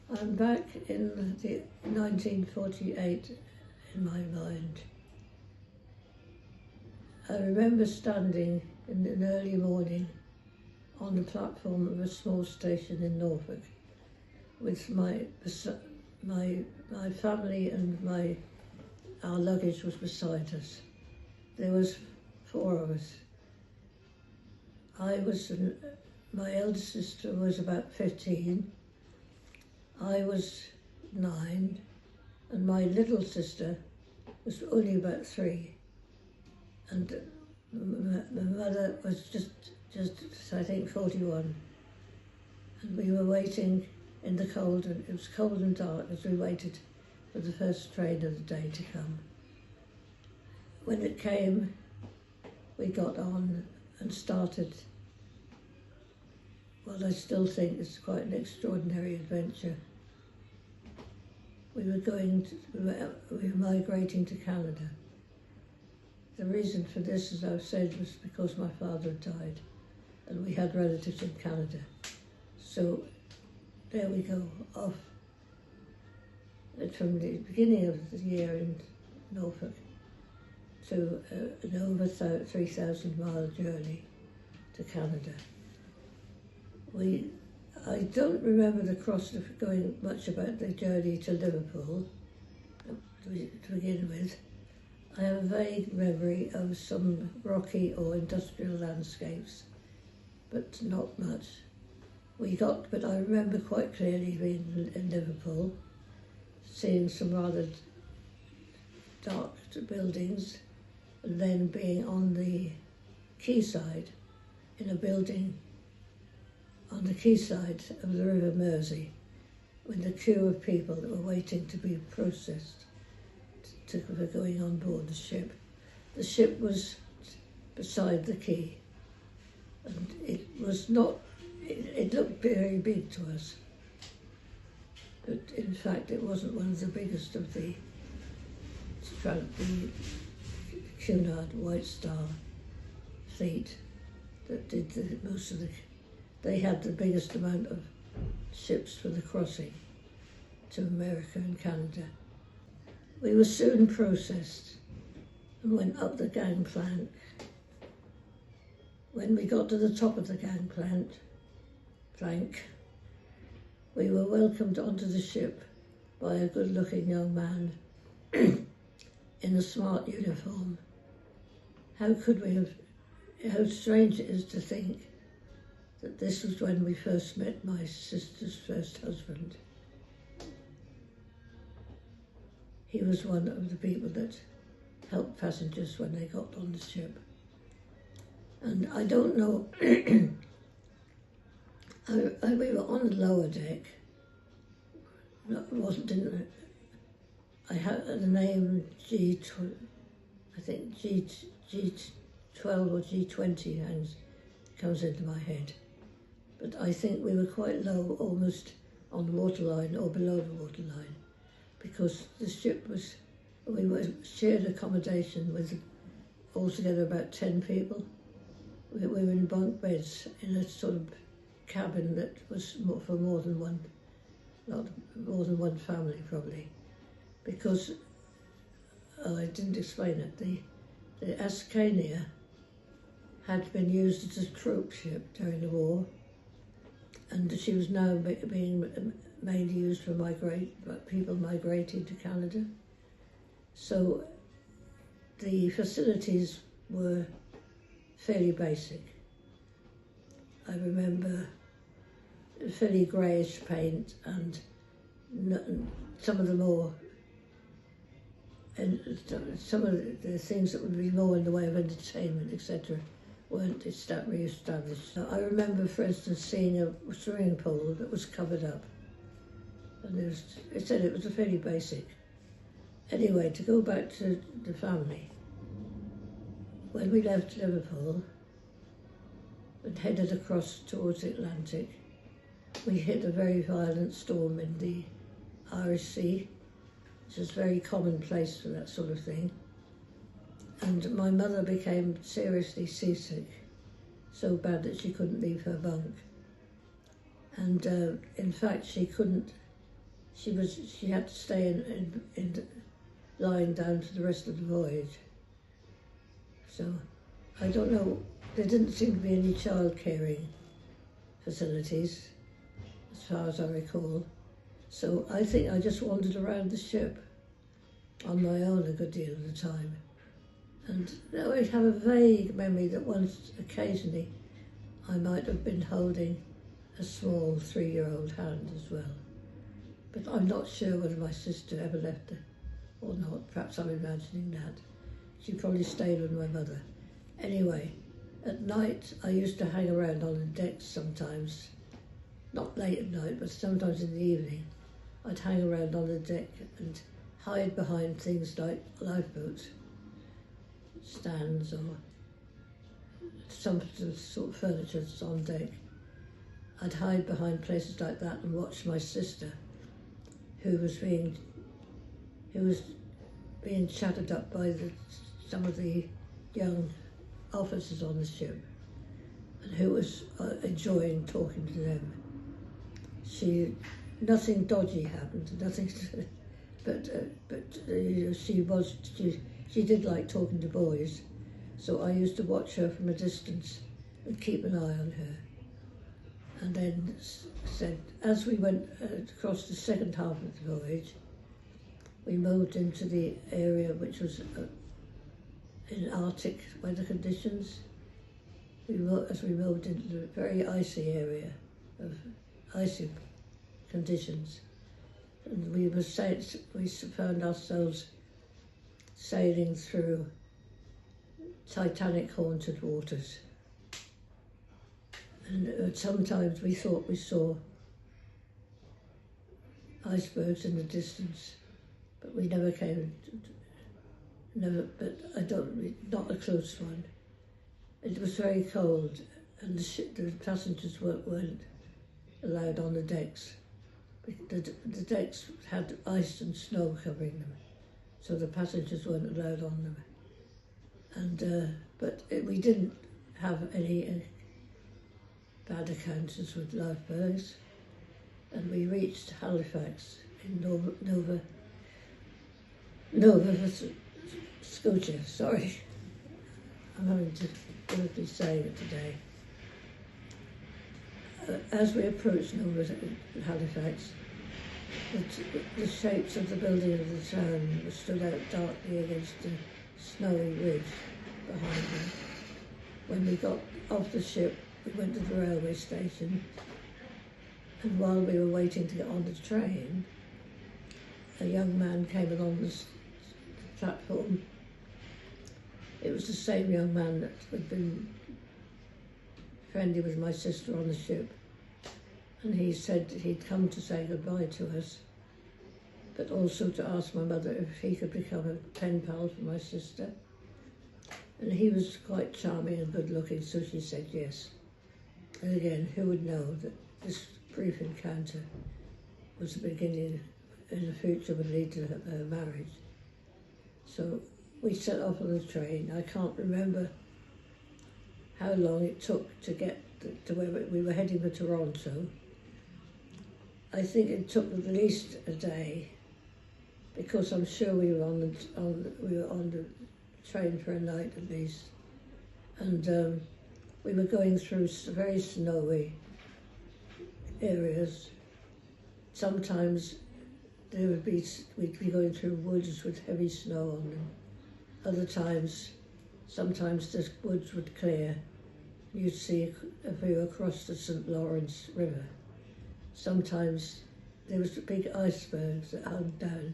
I'm back in the 1948 in my mind. I remember standing in an early morning on the platform of a small station in Norfolk with my family, and our luggage was beside us. There was 4 of us. My eldest sister was about 15, I was 9, and my little sister was only about 3. And my mother was just I think 41. And we were waiting in the cold, and it was cold and dark as we waited for the first train of the day to come. When it came, we got on and started what I still think is quite an extraordinary adventure. We were migrating to Canada. The reason for this, as I've said, was because my father had died and we had relatives in Canada. So there we go, off from the beginning of the year in Norfolk to an over 3,000 mile journey to Canada. I don't remember going much about the journey to Liverpool to begin with. I have a vague memory of some rocky or industrial landscapes, but not much. But I remember quite clearly being in Liverpool, seeing some rather dark buildings, and then being on the quayside, in a building on the quayside of the River Mersey, with a queue of people that were waiting to be processed for going on board the ship. The ship was beside the quay, and it looked very big to us, but in fact it wasn't one of the biggest of the Cunard White Star fleet that did most of the. They had the biggest amount of ships for the crossing to America and Canada. We were soon processed and went up the gangplank. When we got to the top of the gangplank, we were welcomed onto the ship by a good-looking young man in a smart uniform. How strange it is to think that this was when we first met my sister's first husband. He was one of the people that helped passengers when they got on the ship. And I don't know, we were on the lower deck. I had the name I think G12 or G20 comes into my head. But I think we were quite low, almost on the waterline or below the waterline, because the ship we shared accommodation with altogether about 10 people. We were in bunk beds in a sort of cabin that was for more than one family probably, because I didn't explain it. The Ascania had been used as a troop ship during the war, and she was now being mainly used for people migrating to Canada. So the facilities were fairly basic. I remember fairly greyish paint, and some of the things that would be more in the way of entertainment, etc., weren't re-established. I remember, for instance, seeing a swimming pool that was covered up, and it said it was a fairly basic. Anyway, to go back to the family, when we left Liverpool and headed across towards the Atlantic, we hit a very violent storm in the Irish Sea, which is a very common place for that sort of thing. And my mother became seriously seasick, so bad that she couldn't leave her bunk. And in fact, she couldn't she had to stay in lying down for the rest of the voyage. So I don't know, there didn't seem to be any child caring facilities as far as I recall. So I think I just wandered around the ship on my own a good deal of the time. And I have a vague memory that once, occasionally, I might have been holding a small 3-year-old hand as well. But I'm not sure whether my sister ever left her or not. Perhaps I'm imagining that. She probably stayed with my mother. Anyway, at night I used to hang around on the decks sometimes. Not late at night, but sometimes in the evening. I'd hang around on the deck and hide behind things like lifeboats, stands, or some sort of furniture that's on deck. I'd hide behind places like that and watch my sister, who was being chatted up by some of the young officers on the ship, and who was enjoying talking to them. Nothing dodgy happened, nothing, but she did like talking to boys, so I used to watch her from a distance and keep an eye on her. And then said, as we went across the second half of the voyage, we moved into the area which was in Arctic weather conditions. As we moved into the very icy area of icy conditions, and we found ourselves sailing through Titanic haunted waters. And sometimes we thought we saw icebergs in the distance, but we never not a close one. It was very cold, and the passengers weren't allowed on the decks. The decks had ice and snow covering them, so the passengers weren't allowed on them. And we didn't have any bad encounters with lifebergs, and we reached Halifax in Nova Scotia. Sorry, I'm having difficulty saying it today. As we approached Nova Halifax, the shapes of the building of the town stood out darkly against the snowy ridge behind them. When we got off the ship, we went to the railway station, and while we were waiting to get on the train, a young man came along the platform. It was the same young man that had been friendly with my sister on the ship, and he said he'd come to say goodbye to us, but also to ask my mother if he could become a pen pal for my sister. And he was quite charming and good looking, so she said yes. And again, who would know that this brief encounter was the beginning, in the future would lead to her marriage. So we set off on the train. I can't remember how long it took to get to where we were heading for Toronto. I think it took at least a day, because I'm sure we were on the train for a night at least, and we were going through very snowy areas. Sometimes we'd be going through woods with heavy snow on them. Other times, sometimes the woods would clear. You'd see a view across the St. Lawrence River. Sometimes there was big icebergs that hung down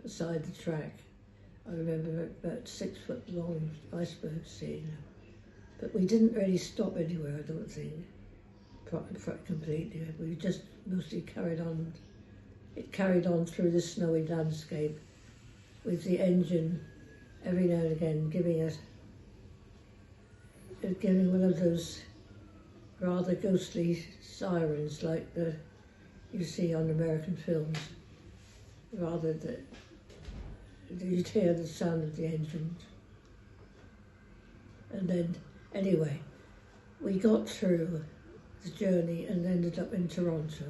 beside the track. I remember about 6 foot long icebergs seeing them. But we didn't really stop anywhere, I don't think, completely. We just mostly carried on. It carried on through the snowy landscape, with the engine every now and again giving one of those rather ghostly sirens like you see on American films. Rather that you'd hear the sound of the engines. And then, anyway, we got through the journey and ended up in Toronto.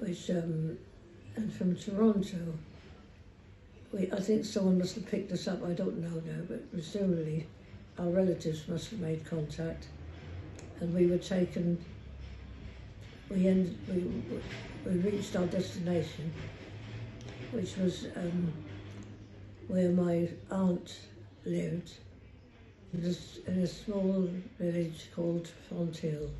which and from Toronto, I think someone must have picked us up. I don't know now, but presumably our relatives must have made contact, and we were taken. We reached our destination, which was where my aunt lived, in a small village called Fonthill.